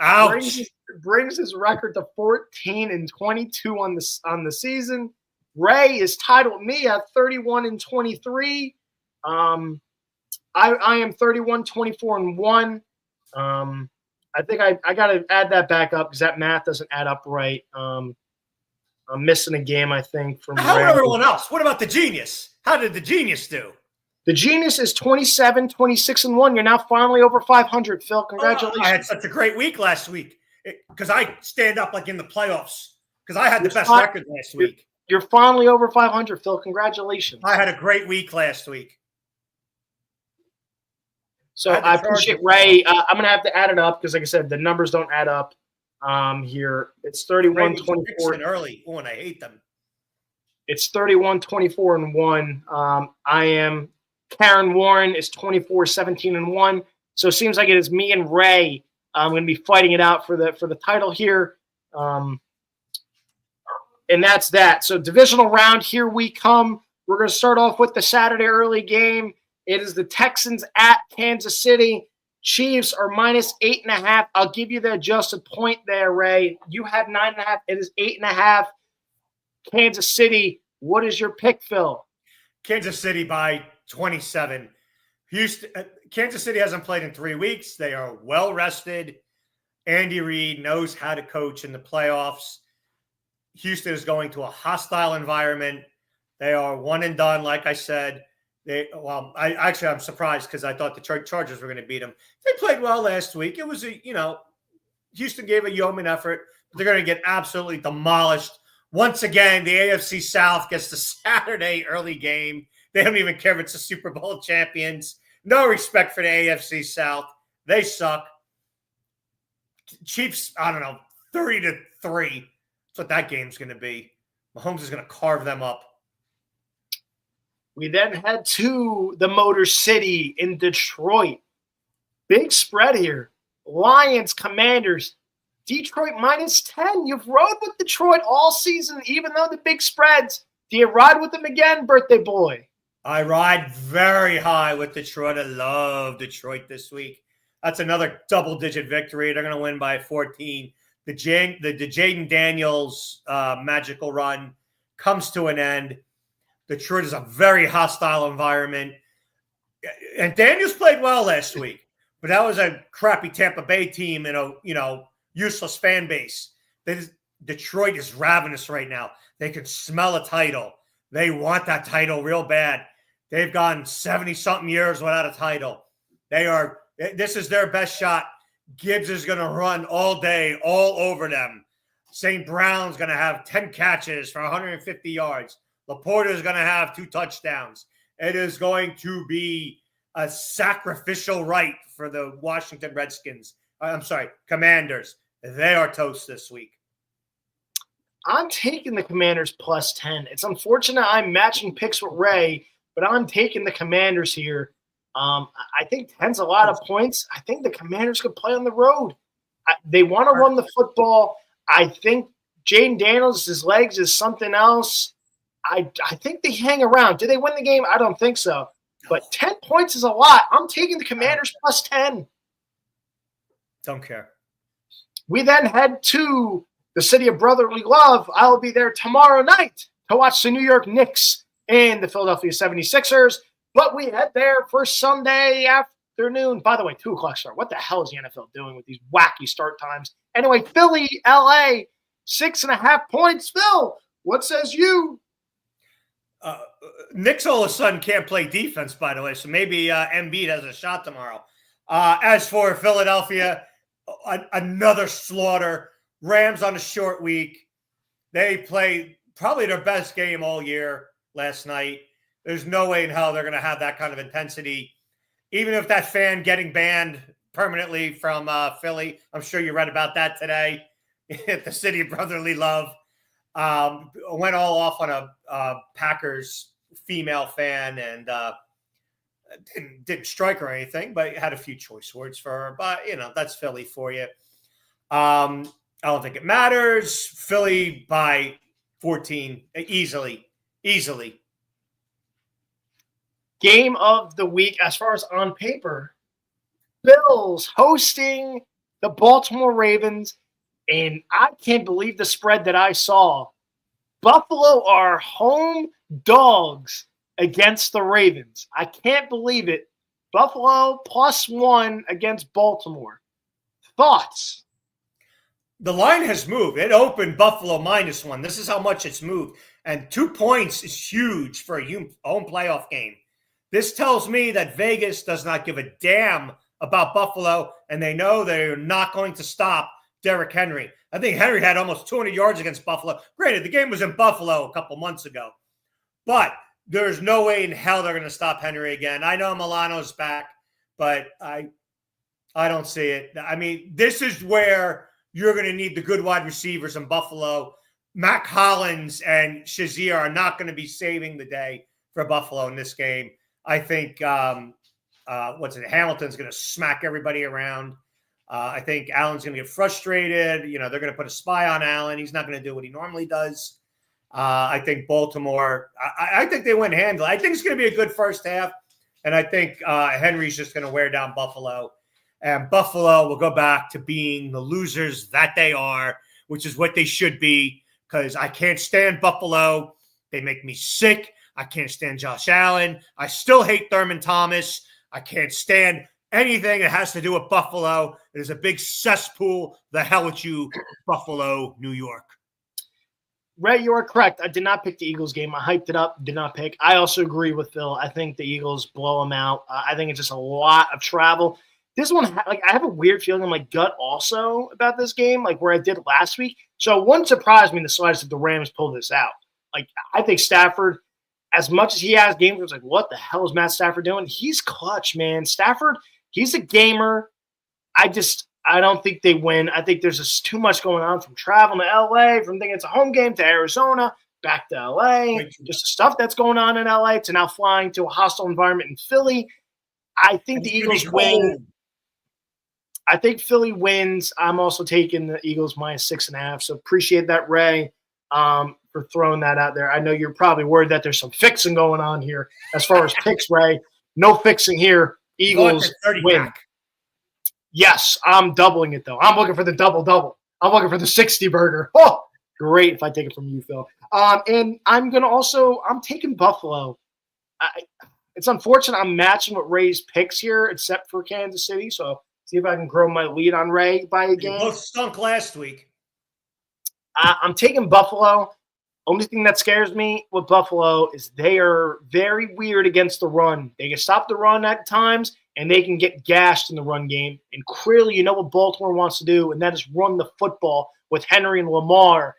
Ouch! Brings his record to 14-22 on the season. Ray is tied with me at 31-23. I am 31-24-1. I think I got to add that back up because that math doesn't add up right. I'm missing a game, I think. How about everyone else? What about the Genius? How did the Genius do? The Genius is 27-26-1. You're now finally over 500, Phil. Congratulations. I had such a great week last week because I stand up like in the playoffs because I had the best record last week. You're finally over 500, Phil. Congratulations. I had a great week last week. So I appreciate Ray. I'm going to have to add it up because, like I said, the numbers don't add up here. It's 31-24. Early. Oh, and I hate them. It's 31-24-1. I am – Karen Warren is 24-17-1. So it seems like it is me and Ray. I'm going to be fighting it out for the title here. And that's that. So divisional round, here we come. We're going to start off with the Saturday early game. It is the Texans at Kansas City. Chiefs are -8.5. I'll give you the adjusted point there, Ray. You had 9.5. It is 8.5. Kansas City. What is your pick, Phil? Kansas City by 27. Kansas City hasn't played in 3 weeks. They are well rested. Andy Reid knows how to coach in the playoffs. Houston is going to a hostile environment. They are one and done, like I said. I'm surprised because I thought the Chargers were going to beat them. They played well last week. It was Houston gave a yeoman effort. But they're going to get absolutely demolished. Once again, the AFC South gets the Saturday early game. They don't even care if it's the Super Bowl champions. No respect for the AFC South. They suck. Chiefs, I don't know, 30-3. That's what that game's going to be. Mahomes is going to carve them up. We then head to the Motor City in Detroit. Big spread here. Lions, Commanders. Detroit -10. You've rode with Detroit all season, even though the big spreads. Do you ride with them again, birthday boy? I ride very high with Detroit. I love Detroit this week. That's another double-digit victory. They're going to win by 14. The Jaden Daniels magical run comes to an end. Detroit is a very hostile environment. And Daniels played well last week. but that was a crappy Tampa Bay team and a useless fan base. Detroit is ravenous right now. They can smell a title. They want that title real bad. They've gone 70-something years without a title. This is their best shot. Gibbs is going to run all day, all over them. St. Brown's going to have 10 catches for 150 yards. Laporta is going to have 2 touchdowns. It is going to be a sacrificial rite for the Washington Redskins. Commanders. They are toast this week. I'm taking the Commanders plus 10. It's unfortunate I'm matching picks with Ray, but I'm taking the Commanders here. I think 10's a lot of points. I think the Commanders could play on the road. They want to run the football. I think Jaden Daniels' legs is something else. I think they hang around. Do they win the game? I don't think so. But 10 points is a lot. I'm taking the Commanders plus 10. Don't care. We then head to the city of brotherly love. I will be there tomorrow night to watch the New York Knicks and the Philadelphia 76ers. But we head there for Sunday afternoon. By the way, 2 o'clock start. What the hell is the NFL doing with these wacky start times? Anyway, Philly, LA, 6.5 points. Phil, what says you? Knicks all of a sudden can't play defense, by the way, so maybe Embiid has a shot tomorrow. As for Philadelphia, another slaughter. Rams on a short week. They played probably their best game all year last night. There's no way in hell they're going to have that kind of intensity. Even if that fan getting banned permanently from Philly, I'm sure you read about that today at the city of brotherly love. Went all off on a Packers female fan and didn't strike or anything, but had a few choice words for her. But, that's Philly for you. I don't think it matters. Philly by 14, easily. Game of the week, as far as on paper, Bills hosting the Baltimore Ravens, and I can't believe the spread that I saw. Buffalo are home dogs against the Ravens. I can't believe it. Buffalo +1 against Baltimore. Thoughts? The line has moved. It opened Buffalo -1. This is how much it's moved. And 2 points is huge for a home playoff game. This tells me that Vegas does not give a damn about Buffalo, and they know they're not going to stop Derrick Henry. I think Henry had almost 200 yards against Buffalo. Granted, the game was in Buffalo a couple months ago, but there's no way in hell they're going to stop Henry again. I know Milano's back, but I don't see it. I mean, this is where you're going to need the good wide receivers in Buffalo. Mac Hollins and Shazier are not going to be saving the day for Buffalo in this game. I think Hamilton's going to smack everybody around. I think Allen's going to get frustrated. They're going to put a spy on Allen. He's not going to do what he normally does. I think Baltimore, I think they win handily. I think it's going to be a good first half. And I think Henry's just going to wear down Buffalo. And Buffalo will go back to being the losers that they are, which is what they should be, because I can't stand Buffalo. They make me sick. I can't stand Josh Allen. I still hate Thurman Thomas. I can't stand anything that has to do with Buffalo. It is a big cesspool. The hell with you, Buffalo, New York. Ray, you are correct. I did not pick the Eagles game. I hyped it up, did not pick. I also agree with Phil. I think the Eagles blow them out. I think it's just a lot of travel. This one, I have a weird feeling in my gut also about this game, where I did last week. So it wouldn't surprise me in the slightest if the Rams pull this out. I think Stafford, as much as he has games where it's what the hell is Matt Stafford doing? He's clutch, man. Stafford, he's a gamer. I don't think they win. I think there's just too much going on from traveling to LA, from thinking it's a home game to Arizona, back to LA, just the stuff that's going on in LA to now flying to a hostile environment in Philly. I think the Eagles win. I think Philly wins. I'm also taking the Eagles -6.5. So appreciate that, Ray, for throwing that out there. I know you're probably worried that there's some fixing going on here as far as picks, Ray. No fixing here. Eagles win. Back. Yes, I'm doubling it, though. I'm looking for the double-double. I'm looking for the 60 burger. Oh, great if I take it from you, Phil. And I'm taking Buffalo. It's unfortunate I'm matching with Ray's picks here, except for Kansas City. So see if I can grow my lead on Ray by a You game. both stunk last week. I'm taking Buffalo. Only thing that scares me with Buffalo is they are very weird against the run. They can stop the run at times, and they can get gashed in the run game. And clearly, you know what Baltimore wants to do, and that is run the football with Henry and Lamar.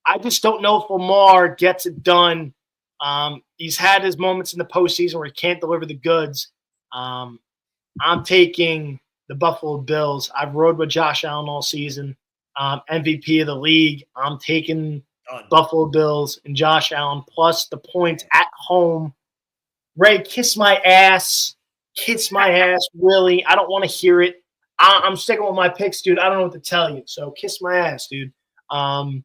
I just don't know if Lamar gets it done. He's had his moments in the postseason where he can't deliver the goods. I'm taking the Buffalo Bills. I've rode with Josh Allen all season. MVP of the league. I'm taking Buffalo Bills and Josh Allen plus the points at home. Ray, kiss my ass. Kiss my ass, Willie. I don't want to hear it. I'm sticking with my picks, dude. I don't know what to tell you. So kiss my ass, dude. I'm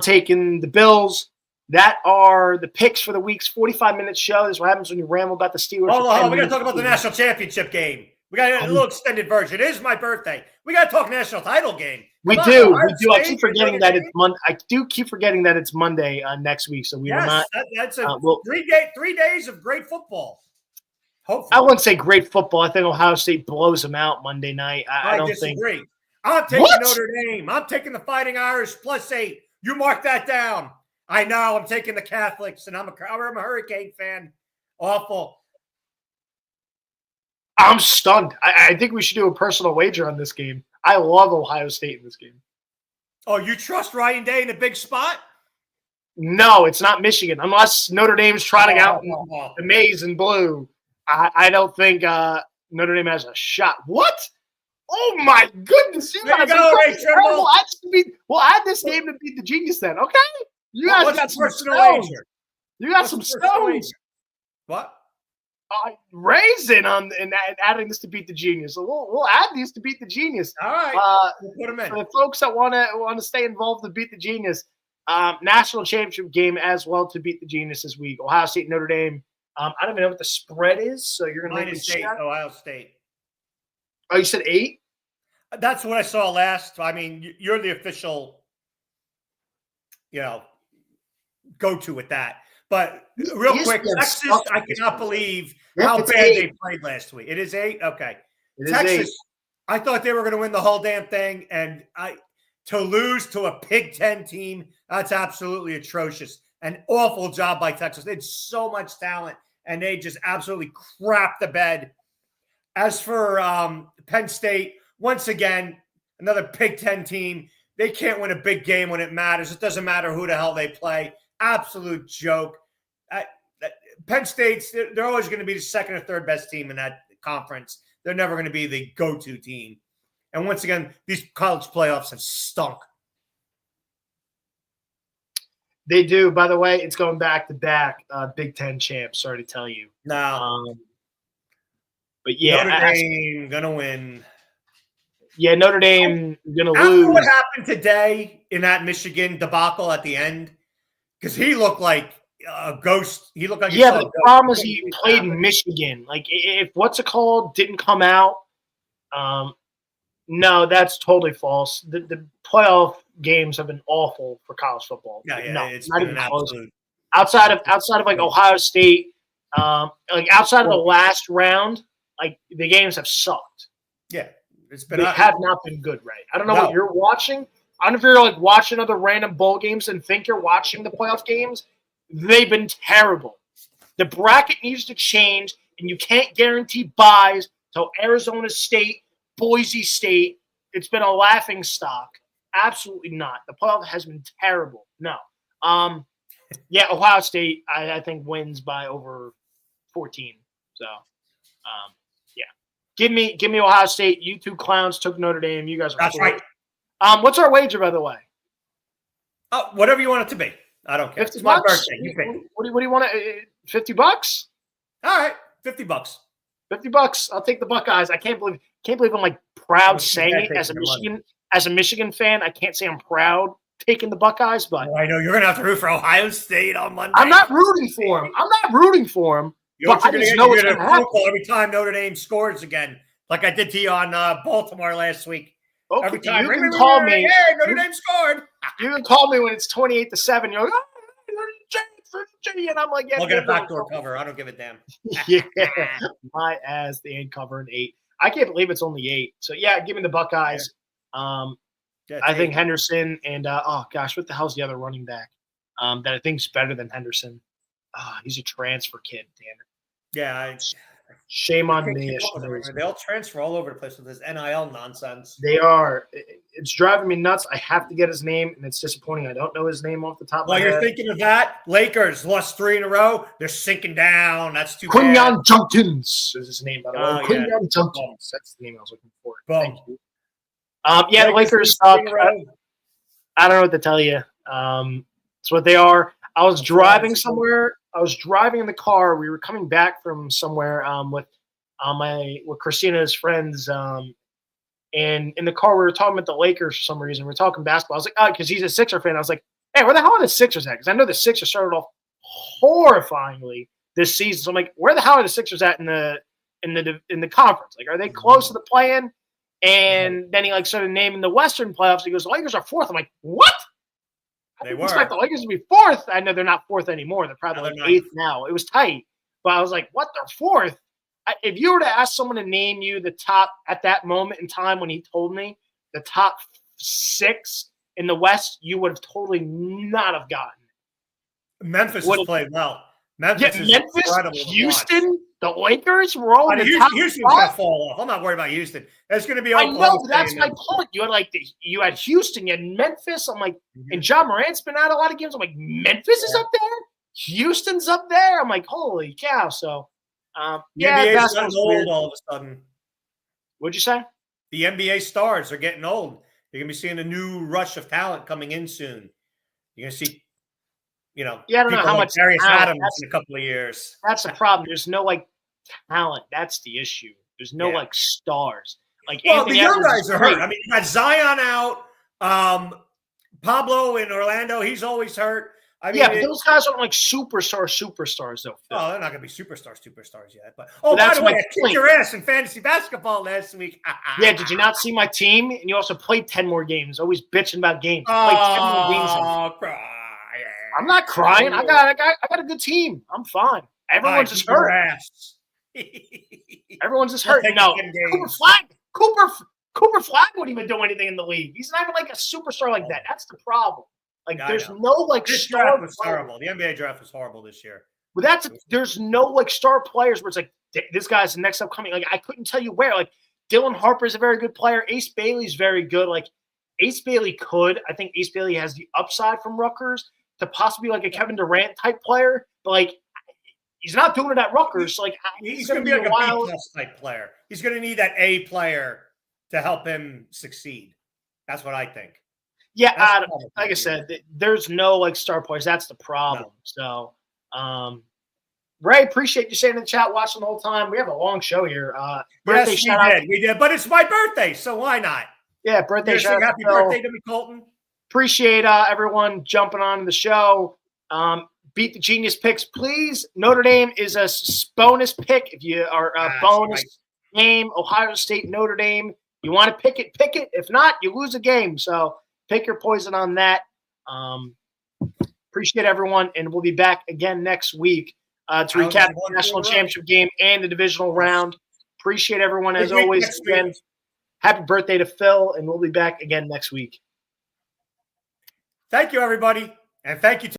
taking the Bills. That are the picks for the week's 45-minute show. This is what happens when you ramble about the Steelers. Oh, we got to talk about the national championship game. We got a little extended version. It is my birthday. We got to talk national title game. We do. I keep forgetting that it's Monday. I do keep forgetting that it's Monday next week. So we will not. That's a 3 days of great football. Hopefully. I wouldn't say great football. I think Ohio State blows them out Monday night. I don't disagree. think. I'm taking Notre Dame. I'm taking the Fighting Irish +8. You mark that down. I know. I'm taking the Catholics, and I'm a Hurricane fan. Awful. I'm stunned. I think we should do a personal wager on this game. I love Ohio State in this game. Oh, you trust Ryan Day in a big spot? No, it's not Michigan. Unless Notre Dame's trotting out the maize and blue. I don't think Notre Dame has a shot. What? Oh, my goodness. You guys are terrible. We'll add this game to beat the genius then, okay? You guys got some stones. You got some stones. What? Raising on and adding this to beat the genius. So we'll add these to beat the genius. All right, we'll put them in. For the folks that want to stay involved to beat the genius, national championship game as well to beat the genius this week. Ohio State, Notre Dame. I don't even know what the spread is, so you're going to make -8, Ohio State. Oh, you said 8? That's what I saw last. I mean, you're the official, go-to with that. But real quick, Texas, I cannot believe how bad they played last week. It is 8? Okay. Texas, I thought they were going to win the whole damn thing, and to lose to a Big Ten team, that's absolutely atrocious. An awful job by Texas. They had so much talent, and they just absolutely crapped the bed. As for Penn State, once again, another Big Ten team. They can't win a big game when it matters. It doesn't matter who the hell they play. Absolute joke. Penn State's, they're always going to be the second or third best team in that conference. They're never going to be the go-to team. And once again, these college playoffs have stunk. They do. By the way, it's going back-to-back Big Ten champs. Sorry to tell you. No. But yeah. Notre Dame going to win. Yeah, Notre Dame going to lose. After what happened today in that Michigan debacle at the end, because he looked like a ghost. He looked like but the problem is he played in Michigan. Like, if what's it called didn't come out, no, that's totally false. The playoff games have been awful for college football. No, it's not even close. Outside of like Ohio State, outside of the last round, like the games have sucked. Yeah, they have not been good, right? I don't know what you're watching. I don't know if you're like watching other random bowl games and think you're watching the playoff games. They've been terrible. The bracket needs to change, and you can't guarantee buys till Arizona State, Boise State. It's been a laughing stock. Absolutely not. The playoff has been terrible. No. Ohio State, I think, wins by over 14. So, Give me Ohio State. You two clowns took Notre Dame. You guys are That's right. What's our wager, by the way? Whatever you want it to be. I don't care. It's my birthday. You pick. What do you want to? $50? All right, $50. $50. I'll take the Buckeyes. I can't believe I'm like proud saying it as a Michigan fan. I can't say I'm proud taking the Buckeyes, but I know you're gonna have to root for Ohio State on Monday. I'm not rooting for them. But I just know what's going to happen every time Notre Dame scores again, like I did to you on Baltimore last week. Okay, every time you can call me. Hey, Notre Dame scored. You can call me when it's 28-7. You're like, And I'm like, yeah, I'll get a backdoor cover. I don't give a damn. yeah, my ass. They ain't covering 8. I can't believe it's only 8. So yeah, give me the Buckeyes. I think Henderson and oh gosh, what the hell's the other running back that I think's better than Henderson? He's a transfer kid, damn it. Yeah, shame on me. They all transfer all over the place with this NIL nonsense. They are. It's driving me nuts. I have to get his name, and it's disappointing. I don't know his name off the top of my head. While you're thinking of that, Lakers lost 3 in a row. They're sinking down. That's too bad. Quinyon Junkins is his name, by the way. Quinyon Junkins. That's the name I was looking for. Thank you. Yeah, the Lakers suck. I don't know what to tell you. It's what they are. I was driving somewhere. I was driving in the car. We were coming back from somewhere with Christina's friends. And in the car, we were talking about the Lakers for some reason. We were talking basketball. I was like, because he's a Sixer fan. I was like, hey, where the hell are the Sixers at? Because I know the Sixers started off horrifyingly this season. So I'm like, where the hell are the Sixers at in the conference? Like, are they close to the play-in? And then he started naming the Western playoffs. He goes, the Lakers are 4th. I'm like, what? They were. Expect the Lakers to be 4th. I know they're not 4th anymore. They're probably 8th now. It was tight. But I was like, what? They're 4th? If you were to ask someone to name you the top at that moment in time when he told me the top 6 in the West, you would have totally not have gotten it. Memphis has played well. Memphis, Houston, the Lakers were all in the top 5. Houston's going to fall off. I'm not worried about Houston. It's going to be. I know. That's my point. You had Houston, you had Memphis. I'm like, and John Morant's been out a lot of games. I'm like, Memphis is up there. Houston's up there. I'm like, holy cow! So, the NBA's getting old all of a sudden. What'd you say? The NBA stars are getting old. You're going to be seeing a new rush of talent coming in soon. You're going to see. I don't know how much Darius Adams in a couple of years. That's the problem. There's no talent. That's the issue. There's no stars. The young guys are hurt. I mean, you got Zion out. Pablo in Orlando, he's always hurt. But those guys aren't superstars though. Oh, they're not going to be superstars yet. But by the way, I kicked your ass in fantasy basketball last week. Yeah, did you not see my team? And you also played 10 more games. Always bitching about games. Played 10 more games. I'm not crying. I got a good team. I'm fine. Everyone's just hurt. Everyone's just hurt. No, Cooper Flag wouldn't even do anything in the league. He's not even a superstar like that. That's the problem. There's no this draft was terrible. The NBA draft was horrible this year. But there's no star players where it's this guy's the next upcoming. I couldn't tell you where. Dylan Harper's a very good player. Ace Bailey's very good. Ace Bailey I think Ace Bailey has the upside from Rutgers to possibly a Kevin Durant type player, but he's not doing it at Rutgers. He's going to be a B+ type player. He's going to need that A player to help him succeed. That's what I think. Yeah, like I said, there's no star players. That's the problem. No. So, Ray, appreciate you staying in the chat, watching the whole time. We have a long show here. Birthday we did, but it's my birthday, so why not? Yeah, birthday shout out. Happy birthday to me, Colton. Appreciate everyone jumping on the show. Beat the Genius picks, please. Notre Dame is a bonus pick. If you are a bonus game, Ohio State, Notre Dame. You want to pick it, pick it. If not, you lose a game. So pick your poison on that. Appreciate everyone, and we'll be back again next week to recap the national championship game and the divisional round. Appreciate everyone as always. Again, happy birthday to Phil, and we'll be back again next week. Thank you, everybody, and thank you to